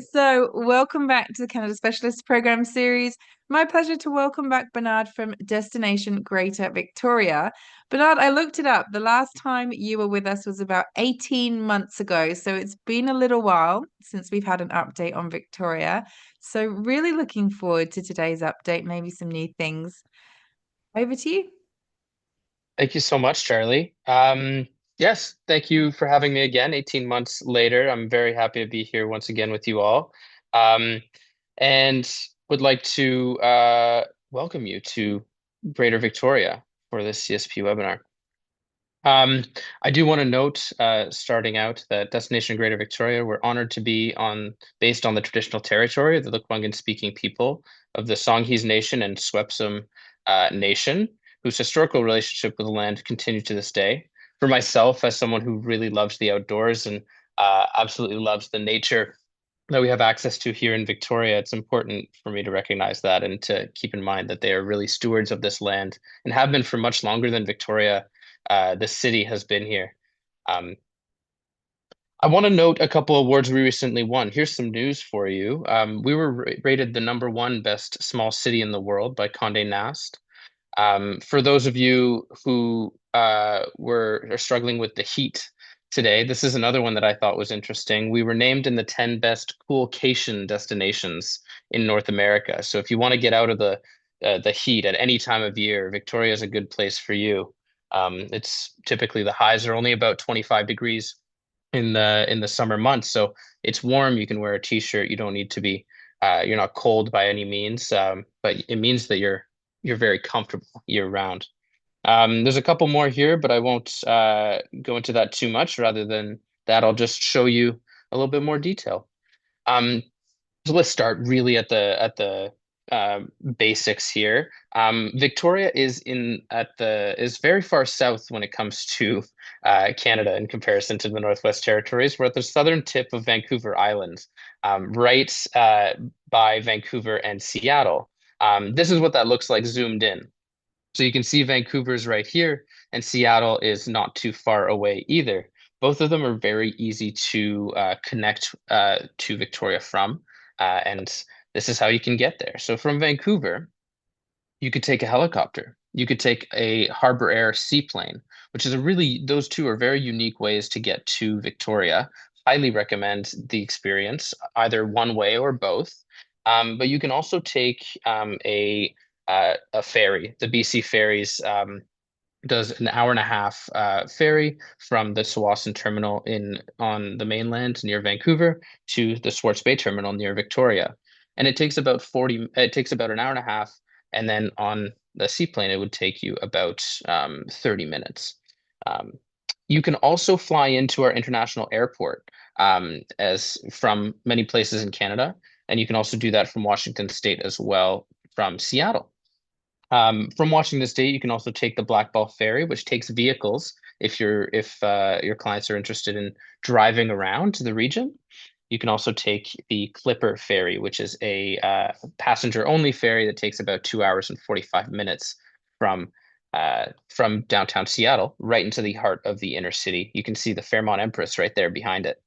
So, welcome back to the Canada Specialist Program series. My pleasure to welcome back Bernard from Destination Greater Victoria. Bernard, I looked it up. The last time you were with us was about 18 months ago. So, it's been a little while since we've had an update on Victoria. So, really looking forward to today's update, maybe some new things. Over to you. Thank you so much, Charlie. Yes, thank you for having me again. 18 months later, I'm very happy to be here once again with you all. Um, and would like to welcome you to Greater Victoria for this CSP webinar. Um, I do want to note, starting out, that Destination Greater Victoria, we're honored to be based on the traditional territory of the Lekwungen-speaking people of the Songhees Nation and Swepsum Nation, whose historical relationship with the land continues to this day. For myself, as someone who really loves the outdoors and absolutely loves the nature that we have access to here in Victoria, it's important for me to recognize that and to keep in mind that they are really stewards of this land and have been for much longer than Victoria, the city, has been here. Um, I want to note a couple of awards we recently won. Here's some news for you. We were rated the #1 best small city in the world by Condé Nast. For those of you who are struggling with the heat today, this is another one that I thought was interesting. We were named in the 10 best coolcation destinations in North America. So if you want to get out of the heat at any time of year, Victoria is a good place for you. It's typically the highs are only about 25 degrees in the summer months, so it's warm. You can wear a t-shirt. You don't need to be you're not cold by any means, but it means that you're very comfortable year round. There's a couple more here, but I won't go into that too much. Rather than that, I'll just show you a little bit more detail. Um, so let's start really at the uh, basics here. Victoria is very far south when it comes to Canada in comparison to the Northwest Territories. We're at the southern tip of Vancouver Island, right by Vancouver and Seattle. This is what that looks like zoomed in. So you can see Vancouver's right here, and Seattle is not too far away either. Both of them are very easy to connect to Victoria from, and this is how you can get there. So from Vancouver, you could take a helicopter. You could take a Harbor Air seaplane, which is those two are very unique ways to get to Victoria. Highly recommend the experience, either one way or both. But you can also take a ferry. The BC Ferries does an hour and a half ferry from the Tsawwassen terminal on the mainland near Vancouver to the Swartz Bay terminal near Victoria. And it takes about an hour and a half. And then on the seaplane, it would take you about 30 minutes. Um, you can also fly into our international airport as from many places in Canada. And you can also do that from Washington State as well from Seattle. From Washington State, you can also take the Blackball Ferry, which takes vehicles if your clients are interested in driving around to the region. You can also take the Clipper Ferry, which is a passenger-only ferry that takes about 2 hours and 45 minutes from downtown Seattle right into the heart of the inner city. You can see the Fairmont Empress right there behind it.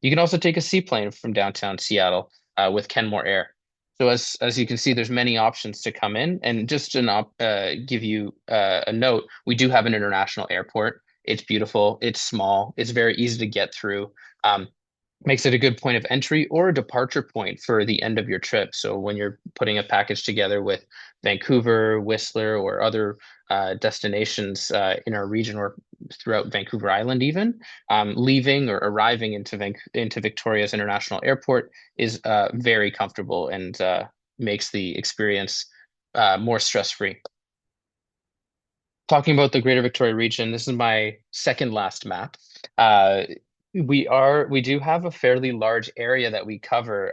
You can also take a seaplane from downtown Seattle with Kenmore Air. So as you can see, there's many options to come in. And just to give you a note, we do have an international airport. It's beautiful. It's small. It's very easy to get through. Um, Makes it a good point of entry or a departure point for the end of your trip. So when you're putting a package together with Vancouver, Whistler, or other destinations in our region or throughout Vancouver Island, even leaving or arriving into Victoria's International Airport is very comfortable and makes the experience more stress-free. Talking about the Greater Victoria region, this is my second last map. Uh, we do have a fairly large area that we cover.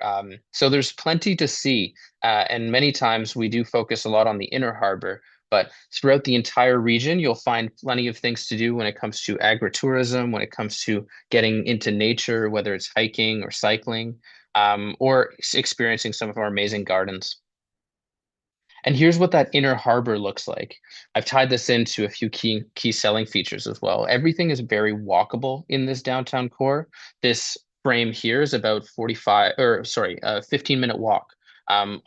So there's plenty to see. And many times we do focus a lot on the inner harbor, but throughout the entire region, you'll find plenty of things to do when it comes to agritourism, when it comes to getting into nature, whether it's hiking or cycling, or experiencing some of our amazing gardens. And here's what that inner harbor looks like. I've tied this into a few key selling features as well. Everything is very walkable in this downtown core. This frame here is about 45 or sorry, a 15-minute walk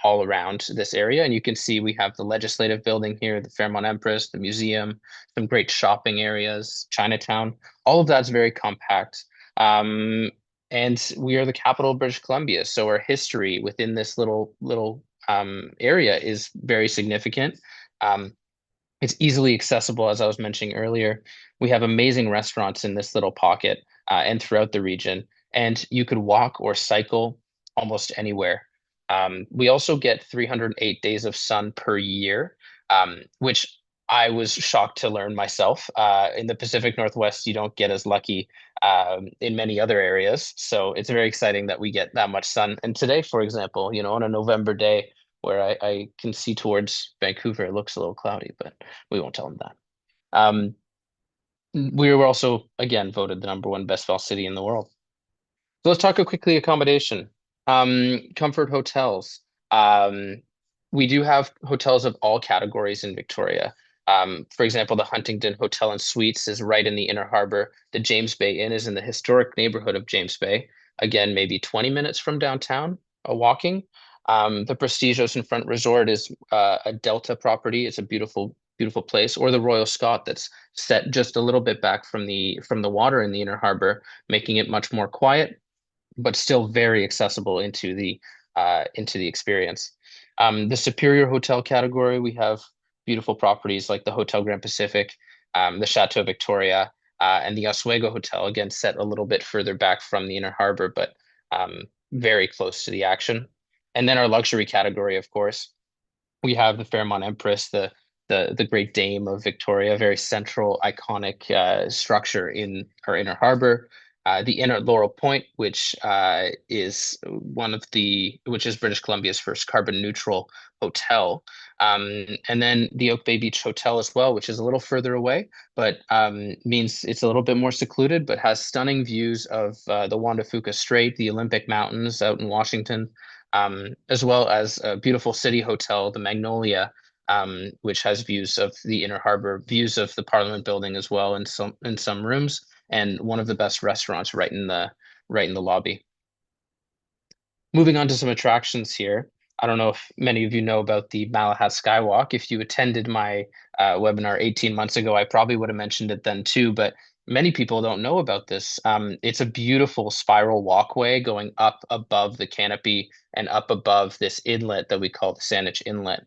all around this area. And you can see we have the legislative building here, the Fairmont Empress, the museum, some great shopping areas, Chinatown. All of that's very compact. Um, and we are the capital of British Columbia, so our history within this little area is very significant. Um, it's easily accessible, as I was mentioning earlier. We have amazing restaurants in this little pocket and throughout the region, and you could walk or cycle almost anywhere. We also get 308 days of sun per year, which I was shocked to learn myself. In the Pacific Northwest, you don't get as lucky in many other areas. So it's very exciting that we get that much sun. And today, for example, on a November day where I can see towards Vancouver, it looks a little cloudy, but we won't tell them that. Um, we were also, again, voted the number one best fall city in the world. So let's talk quickly accommodation. Comfort hotels. Um, we do have hotels of all categories in Victoria. For example, the Huntington Hotel and Suites is right in the Inner Harbor. The James Bay Inn is in the historic neighborhood of James Bay. Again, maybe 20 minutes from downtown, walking. The Prestige Oceanfront Resort is a Delta property. It's a beautiful, beautiful place. Or the Royal Scot that's set just a little bit back from the water in the Inner Harbor, making it much more quiet but still very accessible into the experience. The Superior Hotel category, we have beautiful properties like the Hotel Grand Pacific, the Chateau Victoria, and the Oswego Hotel, again, set a little bit further back from the Inner Harbor, but very close to the action. And then our luxury category, of course, we have the Fairmont Empress, the Great Dame of Victoria, very central, iconic structure in our Inner Harbor. The Inn at Laurel Point, which which is British Columbia's first carbon neutral hotel, and then the Oak Bay Beach Hotel as well, which is a little further away, but means it's a little bit more secluded, but has stunning views of the Juan de Fuca Strait, the Olympic Mountains out in Washington, as well as a beautiful city hotel, the Magnolia, which has views of the Inner Harbor, views of the Parliament Building as well in some rooms, and one of the best restaurants right in the lobby. Moving on to some attractions here. I don't know if many of you know about the Malahat Skywalk. If you attended my webinar 18 months ago, I probably would have mentioned it then too, but many people don't know about this. It's a beautiful spiral walkway going up above the canopy and up above this inlet that we call the Saanich Inlet.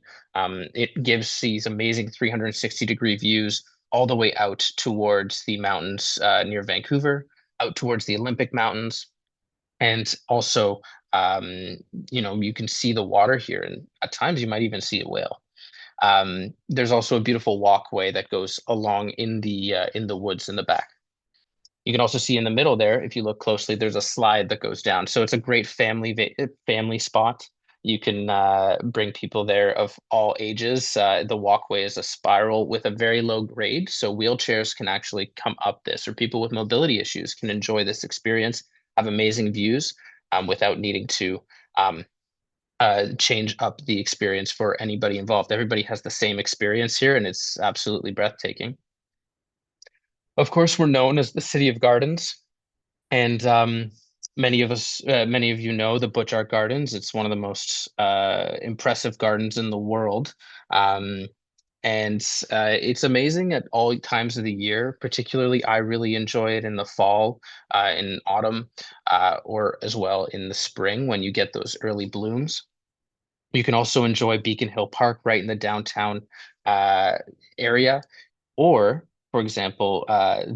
It gives these amazing 360-degree views all the way out towards the mountains near Vancouver, out towards the Olympic Mountains, and also you can see the water here, and at times you might even see a whale. There's also a beautiful walkway that goes along in the woods in the back. You can also see in the middle there, if you look closely, there's a slide that goes down. So it's a great family spot. You can bring people there of all ages. The walkway is a spiral with a very low grade, so wheelchairs can actually come up this, or people with mobility issues can enjoy this experience, have amazing views without needing to change up the experience for anybody involved. Everybody has the same experience here, and it's absolutely breathtaking. Of course, we're known as the City of Gardens, and many of you know the Butch Art Gardens. It's one of the most impressive gardens in the world. Um, and it's amazing at all times of the year. Particularly, I really enjoy it in the fall, in autumn, or as well in the spring when you get those early blooms. You can also enjoy Beacon Hill Park right in the downtown uh, area, or, for example,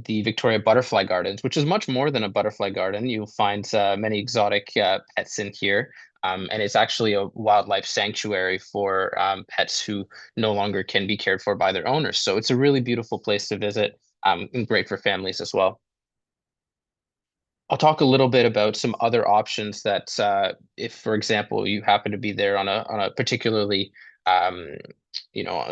the Victoria Butterfly Gardens, which is much more than a butterfly garden. You'll find many exotic pets in here. And it's actually a wildlife sanctuary for pets who no longer can be cared for by their owners. So it's a really beautiful place to visit, and great for families as well. I'll talk a little bit about some other options that, if, for example, you happen to be there on a particularly,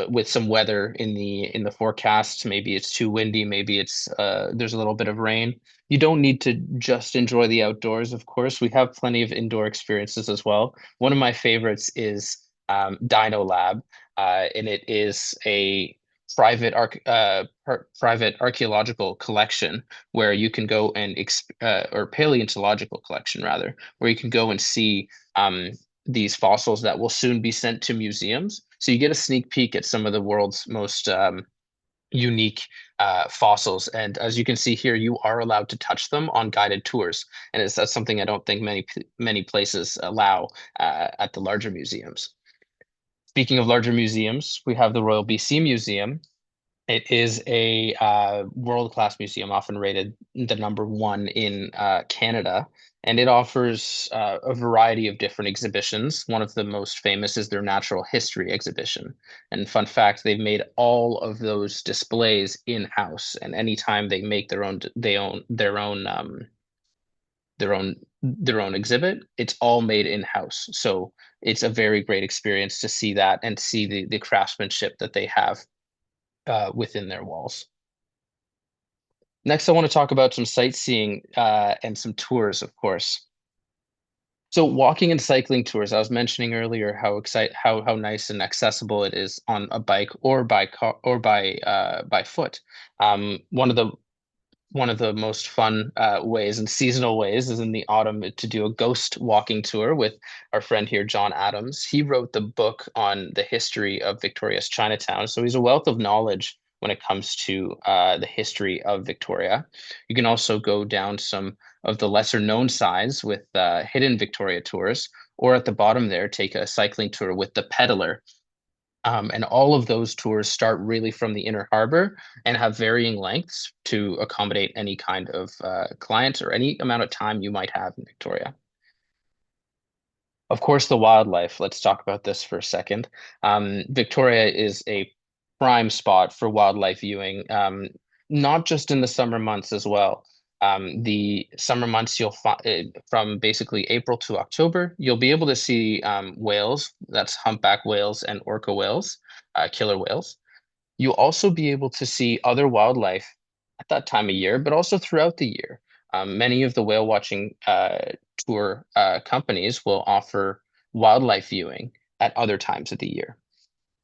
with some weather in the forecast, maybe it's too windy, maybe there's a little bit of rain. You don't need to just enjoy the outdoors, of course. We have plenty of indoor experiences as well. One of my favorites is Dino Lab, and it is a private archaeological collection where you can go and or paleontological collection rather, where you can go and see these fossils that will soon be sent to museums. So you get a sneak peek at some of the world's most unique fossils. And as you can see here, you are allowed to touch them on guided tours. And that's something I don't think many places allow at the larger museums. Speaking of larger museums, we have the Royal BC Museum. It is a world-class museum, often rated the #1 in Canada, and it offers a variety of different exhibitions. One of the most famous is their natural history exhibition. And fun fact, they've made all of those displays in-house, and anytime they make their own exhibit, it's all made in-house. So it's a very great experience to see that and see the craftsmanship that they have within their walls. Next, I want to talk about some sightseeing and some tours, of course. So walking and cycling tours, I was mentioning earlier how nice and accessible it is on a bike or by car or by foot. One of the most fun ways and seasonal ways is in the autumn to do a ghost walking tour with our friend here, John Adams. He wrote the book on the history of Victoria's Chinatown, so he's a wealth of knowledge when it comes to the history of Victoria. You can also go down some of the lesser known sides with hidden Victoria tours, or at the bottom there, take a cycling tour with the peddler. And all of those tours start really from the inner harbor and have varying lengths to accommodate any kind of client or any amount of time you might have in Victoria. Of course, the wildlife. Let's talk about this for a second. Victoria is a prime spot for wildlife viewing, not just in the summer months as well. The summer months, you'll find from basically April to October, you'll be able to see whales. That's humpback whales and orca whales, killer whales. You'll also be able to see other wildlife at that time of year, but also throughout the year. Many of the whale watching tour companies will offer wildlife viewing at other times of the year.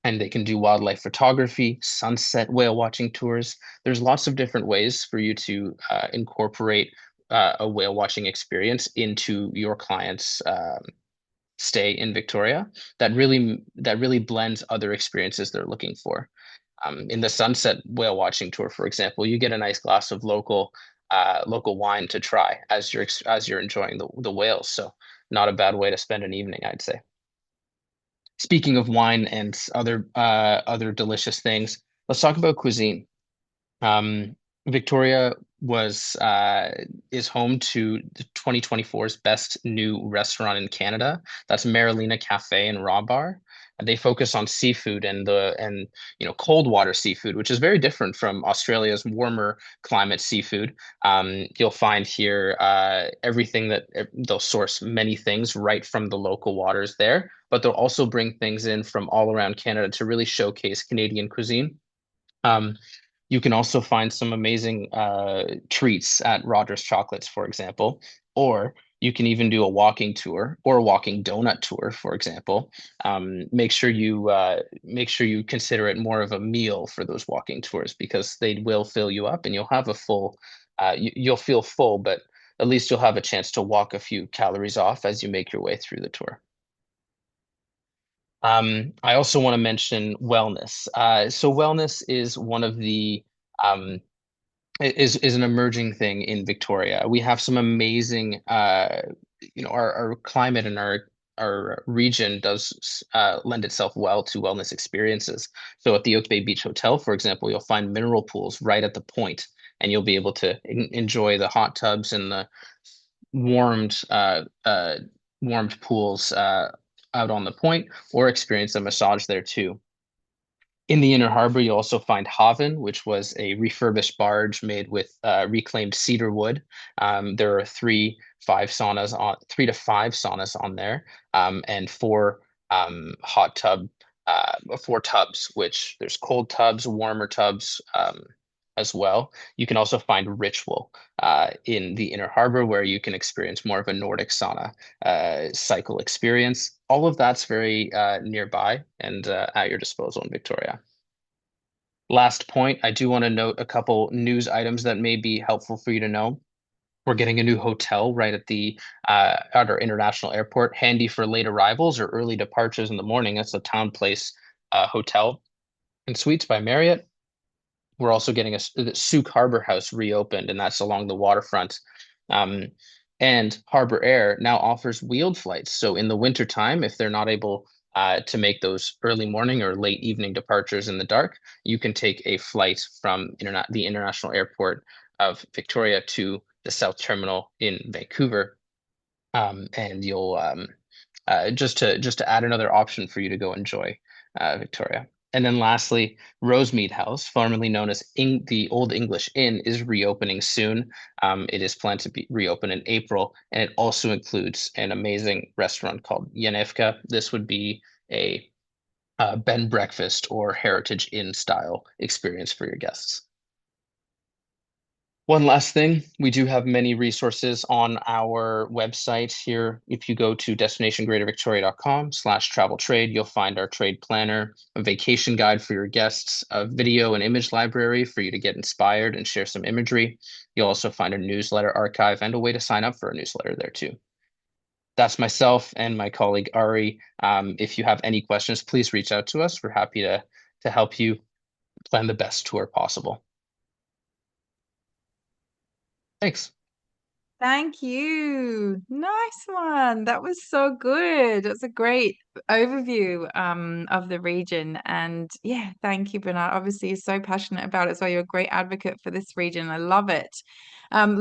And they can do wildlife photography, sunset whale watching tours. There's lots of different ways for you to incorporate a whale watching experience into your client's stay in Victoria that really blends other experiences they're looking for. In the sunset whale watching tour, for example, you get a nice glass of local wine to try as you're enjoying the whales. So not a bad way to spend an evening, I'd say. Speaking of wine and other delicious things, let's talk about cuisine. Um, Victoria was is home to the 2024's best new restaurant in Canada. That's Marilena Cafe and Raw Bar. And they focus on seafood and cold water seafood, which is very different from Australia's warmer climate seafood. You'll find here everything that they'll source many things right from the local waters there, but they'll also bring things in from all around Canada to really showcase Canadian cuisine. Um, you can also find some amazing treats at Rogers Chocolates, for example, or you can even do a walking tour or a walking donut tour, for example. Make sure you consider it more of a meal for those walking tours because they will fill you up and you'll have a full, you'll feel full, but at least you'll have a chance to walk a few calories off as you make your way through the tour. I also want to mention wellness. So wellness is one of the um, is an emerging thing in Victoria. We have some amazing, our climate and our region does lend itself well to wellness experiences. So at the Oak Bay Beach Hotel, for example, you'll find mineral pools right at the point, and you'll be able to enjoy the hot tubs and the warmed uh, uh, warmed pools out on the point, or experience a massage there too. In the Inner Harbor, you also find Haven, which was a refurbished barge made with reclaimed cedar wood. There are 3 to 5 saunas on there, and four tubs, which there's cold tubs, warmer tubs as well. You can also find Ritual in the Inner Harbor, where you can experience more of a Nordic sauna cycle experience. All of that's very nearby and at your disposal in Victoria. Last point, I do want to note a couple news items that may be helpful for you to know. We're getting a new hotel right at our international airport, handy for late arrivals or early departures in the morning. That's the Town Place Hotel and Suites by Marriott. We're also getting the Souk Harbor House reopened, and that's along the waterfront. Um, and Harbor Air now offers wheeled flights. So in the wintertime, if they're not able to make those early morning or late evening departures in the dark, you can take a flight from the International Airport of Victoria to the South Terminal in Vancouver, and you'll just to add another option for you to go enjoy Victoria. And then lastly, Rosemead House, formerly known as the Old English Inn, is reopening soon. It is planned to be reopen in April, and it also includes an amazing restaurant called Janevka. This would be a bed and breakfast or Heritage Inn style experience for your guests. One last thing, we do have many resources on our website here. If you go to destinationgreatervictoria.com/travel trade, you'll find our trade planner, a vacation guide for your guests, a video and image library for you to get inspired and share some imagery. You'll also find a newsletter archive and a way to sign up for a newsletter there too. That's myself and my colleague Ari. If you have any questions, please reach out to us. We're happy to help you plan the best tour possible. Thanks. Thank you. Nice one. That was so good. It's a great overview of the region. And yeah, thank you, Bernard. Obviously, you're so passionate about it. So you're a great advocate for this region. I love it. Love